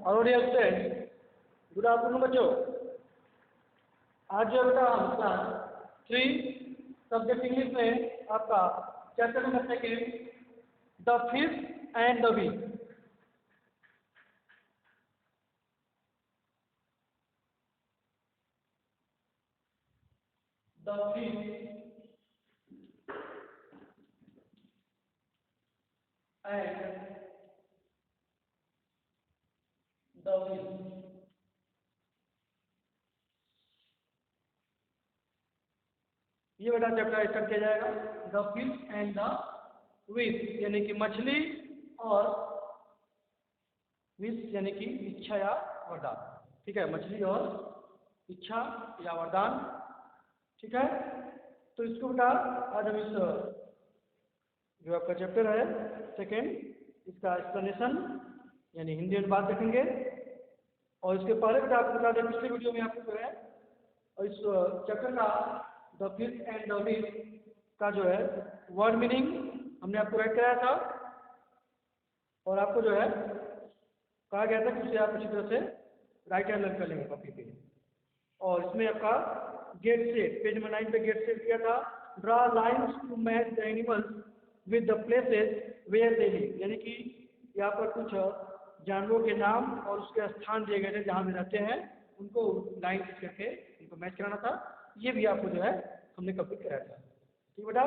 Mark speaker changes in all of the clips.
Speaker 1: और dear student, good afternoon बच्चों। आज जो बेटा हम क्लास 3 सब्जेक्ट इंग्लिश में आपका chapter number second the fish and the week. The fish and the week. ये बेटा चैप्टर स्टार्ट किया जाएगा the fish and the wish, यानी कि मछली और विश यानी कि इच्छा या वरदान। ठीक है, मछली और इच्छा या वरदान। ठीक है, तो इसको बेटा आज हम इस जो आपका चैप्टर है सेकेंड, इसका एक्सप्लेनेशन यानी हिंदी अनुवाद देखेंगे। और इसके पहले बेटा आपको बता दें, पिछले वीडियो में आपको जो है और इस चैप्टर का the fish and the wish का जो है वर्ड मीनिंग हमने आपको राइट कराया था, और आपको जो है कहा गया था कि उसे आप अच्छी तरह से राइट हैंड लर्न कर लेंगे कॉपी पे। और इसमें आपका गेट सेट, पेज नंबर 9 पे गेट सेट किया था। Draw lines to match the animals with the places where they live, यानी कि यहाँ पर कुछ जानवरों के नाम और उसके स्थान दिए गए थे जहाँ में रहते हैं, उनको लाइन करके उनको मैच कराना था। ये भी आपको जो है हमने कंप्लीट कराया था। ठीक बेटा,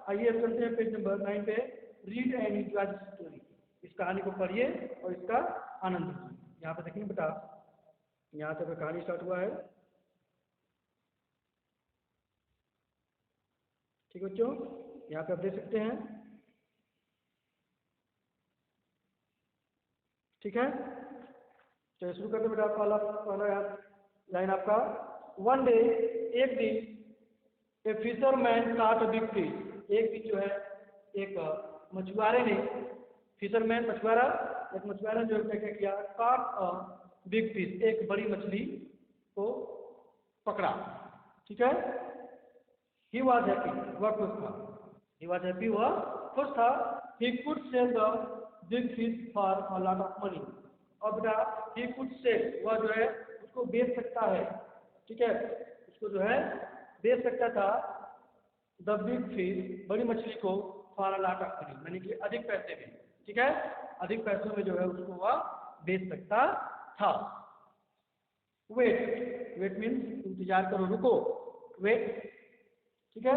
Speaker 1: आइए अब चलते हैं पेज नंबर 9 पे। Read and enjoy the story, इस कहानी को पढ़िए और इसका आनंद लीजिए। यहाँ पे देखिए बेटा, यहाँ से कहानी स्टार्ट हुआ है। ठीक बच्चों, यहाँ पे आप देख सकते हैं। ठीक है, तो शुरू करते बेटा। पहला लाइन आपका, वन डे, एक दिन, a fisherman caught a big fish, एक दिन जो है एक मछुआरे ने, फिशरमैन मछुआरा, एक मछुआरे जो है क्या किया, कॉट अ बिग फिश, एक बड़ी मछली को पकड़ा। ठीक है, ही वॉज हैप्पी, वह खुश था। ही वॉज हैप्पी, वह खुश था। He could sell the big fish for a lot of money, और बेटा ही कुड सेल, वह जो है उसको बेच सकता है। ठीक है, उसको जो है बेच सकता था द बिग फिश, बड़ी मछली को, for a lot of money, यानी कि अधिक पैसे में। ठीक है, अधिक पैसों में जो है उसको वह बेच सकता था। वेट, वेट मीन्स इंतजार करो, रुको, वेट। ठीक है,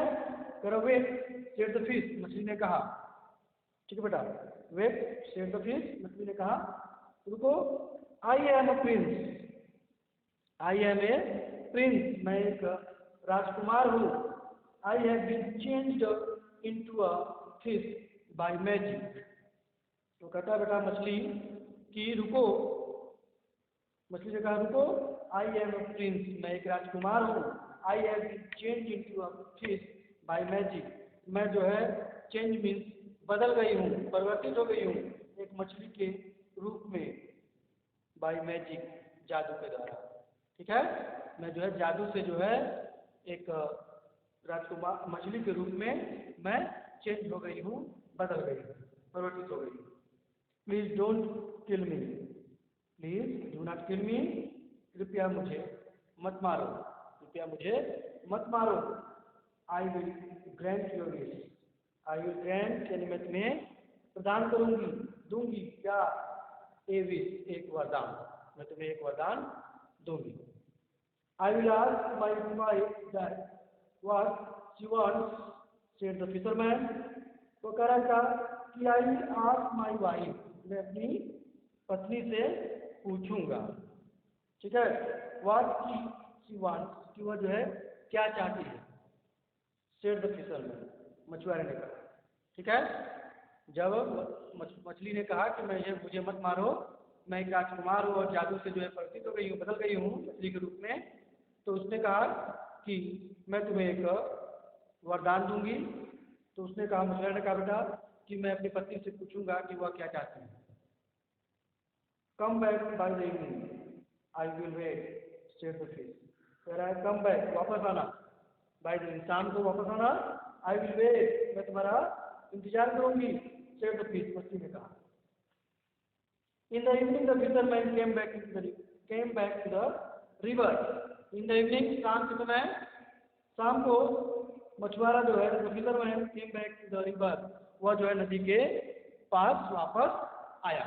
Speaker 1: करो वेट, सेड द फिश, मछली ने कहा। ठीक है बेटा, वेट सेड द फिश, मछली ने कहा रुको। I am a prince, I am a prince, मैं एक राजकुमार हूँ। I have been changed into a fish by magic. तो कहता बेटा मछली कि रुको, मछली ने कहा रुको, आई एम अ प्रिंस, मैं एक राजकुमार हूँ। I have been change into a fish by magic, मैं जो है चेंज मीन्स बदल गई हूँ, परिवर्तित हो गई हूँ एक मछली के रूप में, बाय मैजिक, जादू के द्वारा। ठीक है, मैं जो है जादू से जो है एक राजकुमार मछली के रूप में मैं चेंज हो गई हूँ, बदल गई हूँ, परिवर्तित हो गई हूँ। Please don't kill me, please do not kill me, कृपया मुझे मत मारो, कृपया मुझे मत मारो। I will grant your wish, I will grant यानी मैं तुम्हें प्रदान करूंगी, दूंगी क्या, ए विश, एक वरदान, मैं तुम्हें एक वरदान दूंगी। I will ask my wife that what she wants, said the fisherman. वो कह रहा था कि I will ask my wife, मैं अपनी पत्नी से पूछूंगा। ठीक है, व्हाट शी वांट्स, कि वह जो है क्या चाहती है, सेड द फिशरमैन, मछुआरे ने कहा। ठीक है, जब मछली ने कहा कि मुझे मत मारो, मैं एक राजकुमार हूँ और जादू से जो है परिवर्तित हो गई हूँ, बदल गई हूँ मछली के रूप में, तो उसने कहा कि मैं तुम्हें एक वरदान दूंगी। तो उसने कहा, मछुआरे ने कहा बेटा कि मैं अपनी पत्नी से पूछूंगा कि वह क्या चाहती है। Come back by the evening, I will wait, said the fish, कह रहा है कम बैक, वापस आना, बाय द शाम को वापस आना, आई विल वेट, मैं तुम्हारा इंतजार करूंगी, सेड द फिश, मछली ने कहा। In the evening, the fisherman came back to the river. In the evening, शाम के समय, शाम को मछुआरा जो है, the fisherman came back to the river. वह जो है नदी के पास वापस आया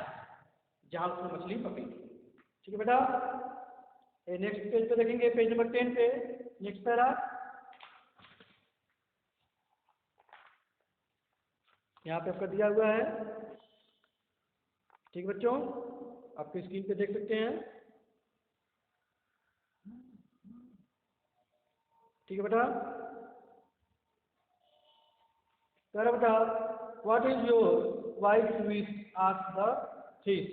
Speaker 1: जहाँ उसने मछली पकड़ी थी। ठीक है बेटा, नेक्स्ट पेज पे देखेंगे, पेज नंबर 10 पे नेक्स्ट पैरा। यहाँ पे आपका दिया हुआ है। ठीक है बच्चों, आपकी स्क्रीन पे देख सकते हैं। ठीक है बेटा, कह रहा बेटा, what is your wife wish asked the fish.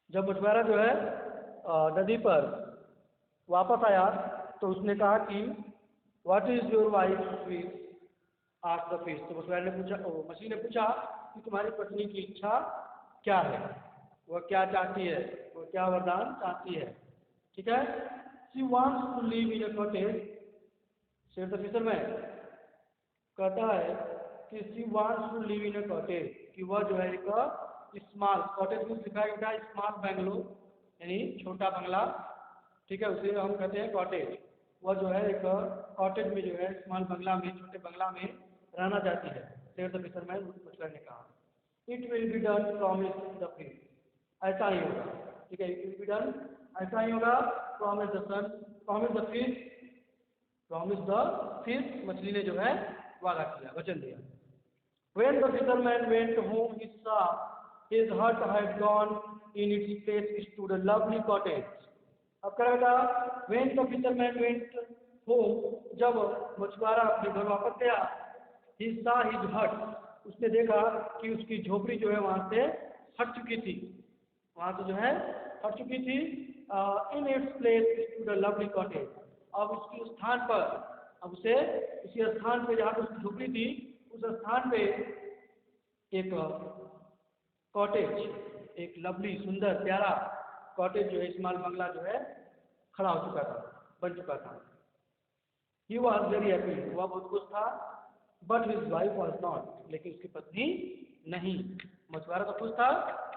Speaker 1: जब मछुआरा जो है नदी पर वापस आया तो उसने कहा कि what is your wife wish asked the fish. तो मछुआरे ने पूछा, मछली ने पूछा कि तुम्हारी पत्नी की इच्छा क्या है, वह क्या चाहती है, वह क्या वरदान चाहती है। ठीक है, she wants to live in a cottage, said the fisherman. कहता है कि she wants to live in a cottage, कि वह जो है एक स्मॉल कॉटेज को दिखाया गया, स्मॉल बंगलो यानी छोटा बंगला। ठीक है, उसे हम कहते हैं कॉटेज। वह जो है एक कॉटेज में जो है स्मॉल बंगला में, छोटे बंगला में रहना चाहती है। सेड द फिशरमैन, मछुआरे ने कहा। It will be done, promise the fish. ऐसा ही होगा। ठीक है, इट विल बी डन, ऐसा ही होगा। Promise the son, promise the fish, promise the fish, मछली ने जो है वादा किया, वचन दिया। When the fisherman went home, he saw his hut had gone. In its place stood a lovely cottage. अब क्या बेटा, when the fisherman went home, जब मछुआरा अपने घर वापस गया, he saw his hut, उसने देखा कि उसकी झोपड़ी जो है वहां से हट चुकी थी, वहां से जो है हट चुकी थी। In its place stood a lovely cottage. अब उसके स्थान पर, अब उसे उसी स्थान पे जहाँ पर उसकी झोपड़ी थी, उस स्थान पे एक कॉटेज, एक लवली सुंदर प्यारा कॉटेज जो है, स्मॉल बंगला जो है खड़ा हो चुका था, बन चुका था। ही वॉज वेरी हैप्पी, वह बहुत खुश था। But his wife was not, लेकिन उसकी पत्नी नहीं। मछुआरा तो खुश था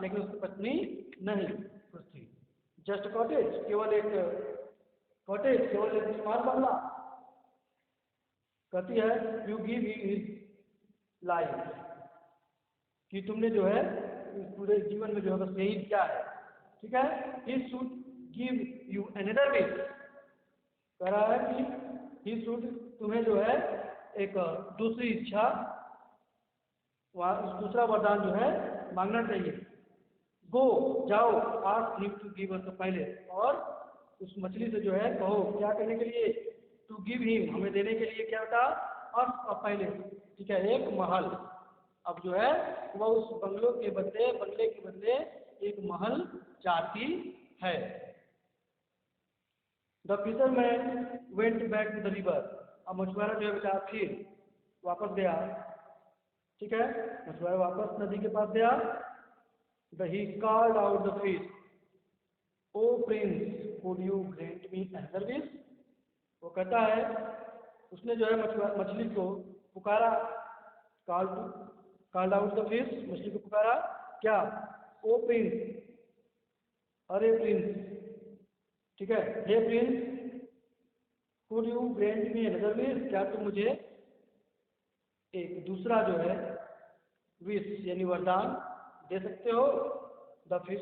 Speaker 1: लेकिन उसकी पत्नी नहीं खुश थी। जस्ट कॉटेज, केवल एक कॉटेज, केवल एक स्मॉल बंगला। कहती है यू गिव हिज लाइफ, कि तुमने जो है इस पूरे जीवन में जो है बस यही किया है। ठीक है, he should give you another wish, कह रहा है कि ही शुड, तुम्हें जो है एक दूसरी इच्छा, दूसरा वरदान जो है मांगना चाहिए। गो, जाओ, ask him to give us पहले, और उस मछली से जो है कहो, क्या करने के लिए, टू गिव हिम, हमें देने के लिए, क्या था, अस पहले। ठीक है, एक महल। अब जो है वह उस बंगले के बदले एक महल चाहती है। The fisherman went back to the river. अब मछुआरा जो है बेटा फिर वापस गया। ठीक है, मछुआरा वापस नदी के पास गया। He called out the fish, oh prince could you grant me another wish. वो कहता है, उसने जो है मछली को पुकारा, कॉल्ड आउट द फिश, मछली को पुकारा, क्या, ओ प्रिंस, अरे प्रिंस। ठीक है, hey prince, could you grant me another wish, क्या तुम मुझे एक दूसरा जो है विश यानी वरदान दे सकते हो। The fish,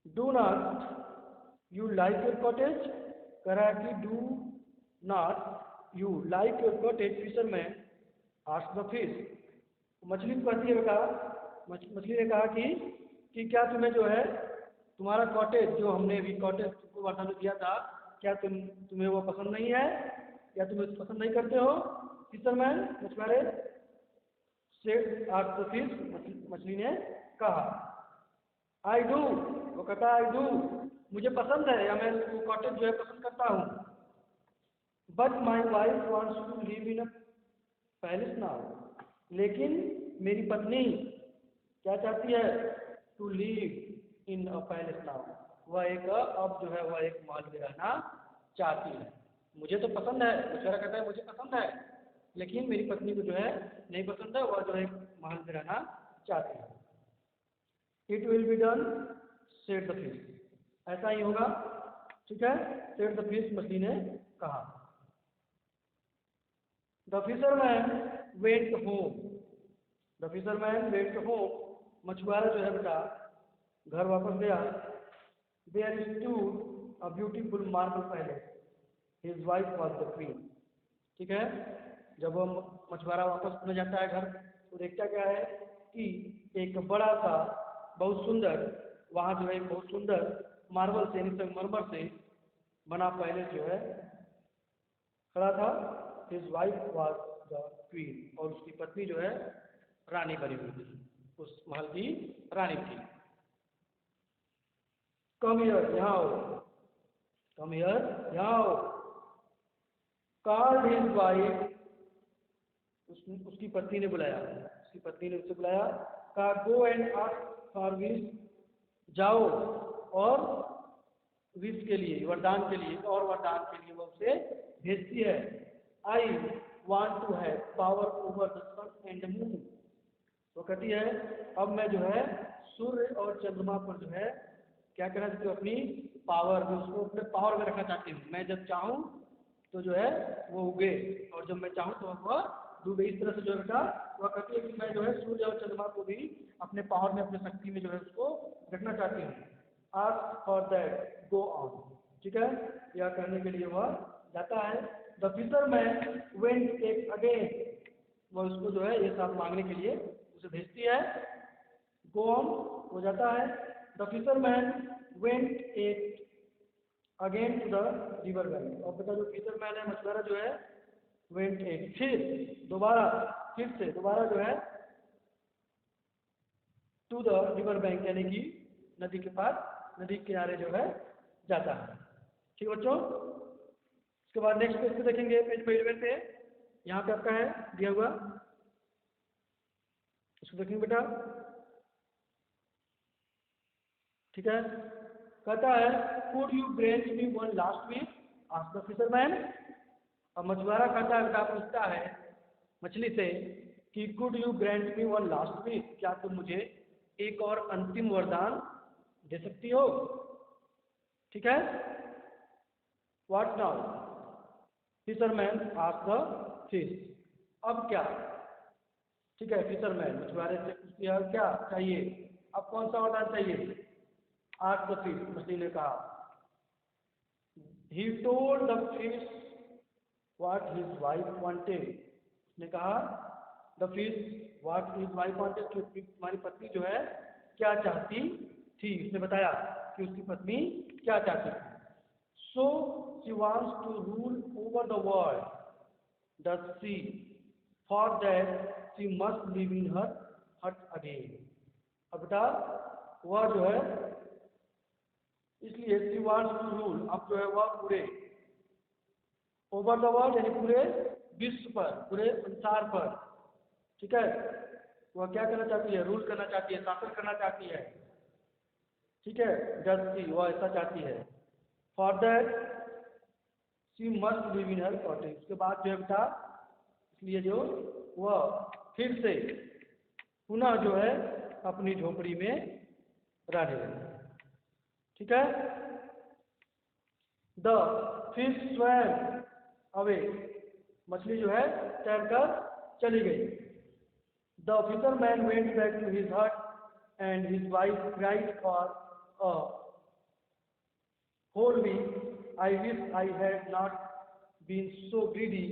Speaker 1: do not you like your cottage, कह रहा है कि do not you like your cottage fisherman asked the fish. मछली को कहती है बेटा, मछली ने कहा कि क्या तुम्हें जो है तुम्हारा कॉटेज, जो हमने अभी कॉटेज को वरदान दिया था, क्या तुम्हें वो पसंद नहीं है, या तुम इसे पसंद नहीं करते हो। फिशरमैन, मछुआरे, सेड आस्क्ड द फिश, मछली ने कहा। आई डू, वो कहता है आई डू, मुझे पसंद है, या मैं वो कॉटेज जो है पसंद करता हूँ। But my wife wants to live in a palace now, लेकिन मेरी पत्नी क्या चाहती है, to live in a palace now, वह एक अब जो है वह एक महल में रहना चाहती है। मुझे तो पसंद है, बेचारा कहता है मुझे पसंद है, लेकिन मेरी पत्नी को जो है नहीं पसंद है, वह जो है महल में रहना चाहती है। It will be done said the fish, ऐसा ही होगा, ठीक है, सेड द फिश, मछली ने कहा। The fisherman went home, the fisherman went home, मछुआरा जो है बेटा घर वापस गया। There stood a beautiful marble palace, his wife was the queen, ठीक है। जब वो मछुआरा वापस अपने जाता है घर, तो देखता क्या है कि एक बड़ा सा बहुत सुंदर, वहाँ जो है बहुत सुंदर मार्बल से, यानी संगमरमर से बना पैलेस जो है खड़ा था। His wife was the queen, और उसकी पत्नी जो है रानी बनी हुई थी, उस महल की रानी थी। कम हियर, यहाँ आओ, कम हियर, यहाँ आओ। कॉल्ड हिज वाइफ, उसकी पत्नी ने बुलाया, उसकी पत्नी ने उसे बुलाया, कहा go and ask for wish, जाओ और विश के लिए, वरदान के लिए, और वरदान के लिए वो उसे भेजती है। I want to have power over the sun and moon, तो कहती है अब मैं जो है सूर्य और चंद्रमा पर जो है क्या करना चाहती हूँ, अपनी पावर में, उसको अपने पावर में रखना चाहती हूँ। मैं जब चाहूँ तो जो है वो उगे, और जब मैं चाहूँ तो वह डूबे। इस तरह से जो है वह कहती है कि मैं जो है सूर्य और चंद्रमा को भी अपने पावर में, अपने शक्ति में जो है उसको रखना चाहती हूँ। Ask for that go on, ठीक है, यह करने के लिए वह जाता है। द फिशरमैन वेंट एक अगेन, वह उसको जो है ये सब मांगने के लिए उसे भेजती है। गो ऑन, हो जाता है। द फिशरमैन वेंट एक again to the river bank, और बेटा जो फिशरमैन है, मछुआरा जो है, वेंट एक, फिर दोबारा, फिर से दोबारा जो है टू द रिवर बैंक, यानी कि नदी के पास, नदी के किनारे जो है जाता है। ठीक है बच्चों, इसके बाद नेक्स्ट पेज पे देखेंगे, पेज 11 पे, यहाँ पे आपका है दिया हुआ, इसको देखेंगे बेटा, ठीक है। कहता है could you grant me one last week, asked the fisherman. अब मछुआरा कहता है बेटा, पूछता है मछली से कि could you grant me one last week, क्या तुम मुझे एक और अंतिम वरदान दे सकती हो, ठीक है। What now, fisherman asked the fish, अब क्या, ठीक है। फिशरमैन मछुआरे से पूछती है क्या चाहिए, अब कौन सा वरदान चाहिए। आस्क्ड द फिश, मछली ने कहा। He told the fish what his wife wanted, उसने कहा the fish what his wife wanted, कि तुम्हारी पत्नी जो है क्या चाहती थी, उसने बताया कि उसकी पत्नी क्या चाहती थी। So she wants to rule over the world the sea, for that she must live in her hut again. अब बेटा वह जो है, इसलिए शी वांट्स टू रूल, अब जो है वह पूरे ओवर द वर्ल्ड, यानी पूरे विश्व पर, पूरे संसार पर, ठीक है, वह क्या करना चाहती है, रूल करना चाहती है, शासन करना चाहती है, ठीक है। डज सी, वह ऐसा चाहती है। For that she must live in her cottage, उसके बाद जो है बेटा, इसलिए जो वह फिर से पुनः जो है अपनी झोपड़ी में रहे, ठीक है। द फिश स्वैम अवे, मछली जो है तैरकर चली गई। The fisherman went back to his hut and his wife cried for a whole week, I wish I had not been so greedy,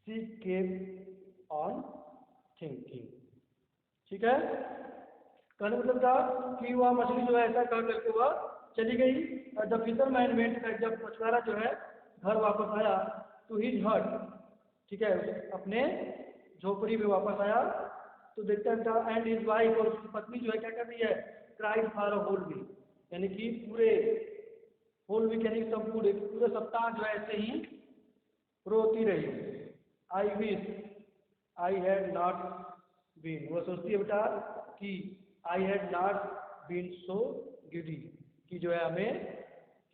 Speaker 1: she kept on thinking, ठीक है। कहने मतलब था कि वह मछली जो है ऐसा कह करके वह चली गई। और द फिशरमैन वेंट बैक, जब मछुआरा जो है घर वापस आया, टू हिज हट, ठीक है, अपने झोपड़ी में वापस आया, तो देखता था एंड हिज वाइफ, और उसकी पत्नी जो है क्या कर रही है, cried for a whole week, यानी कि पूरे होल वीक, यानी पूरे सप्ताह जो है ऐसे ही रोती रही। I wish I had not been, वो सोचती है बेटा कि I had not been so giddy, कि जो है हमें,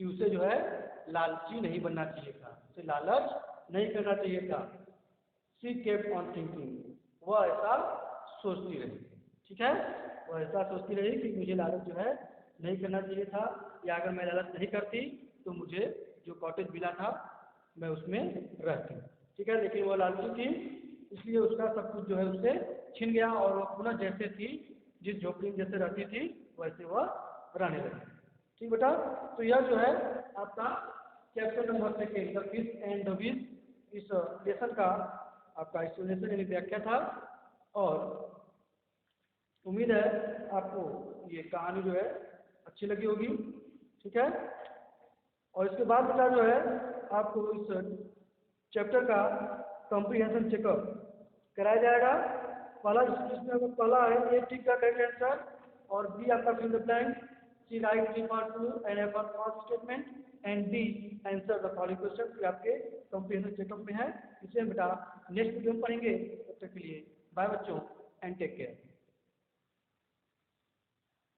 Speaker 1: कि उसे जो है लालची नहीं बनना चाहिए था, उसे लालच नहीं करना चाहिए था। शी केप्ट ऑन थिंकिंग, वह ऐसा सोचती रही। ठीक है, वह ऐसा सोचती रही कि मुझे लालच जो है नहीं करना चाहिए था, या अगर मैं लालच नहीं करती तो मुझे जो कॉटेज मिला था मैं उसमें रहती। ठीक है, लेकिन वह लालची थी, इसलिए उसका सब कुछ जो है उससे छिन गया और वह पुनः जैसे थी, जिस झोपड़ी में जैसे रहती थी वैसे वह रहने लगी। ठीक बेटा, तो यह जो है आपका chapter number 2 the fish and the wish, इस लेसन का आपका एक्सप्लेनेशन यानी व्याख्या था। और उम्मीद है आपको ये कहानी जो है अच्छी लगी होगी। ठीक है, और इसके बाद बेटा जो है आपको इस चैप्टर का कॉम्प्रिहेंशन चेकअप कराया जाएगा। पहला इसमें अगर पहला है A tick the correct answer और बी आपका fill the blank, C write refer to and F for false statement and D answer the following question, जो आपके कॉम्प्रिहेंशन चेकअप में है। इसे बेटा नेक्स्ट वीडियो में पढ़ेंगे। तब तक के लिए बाय बच्चों एंड टेक केयर।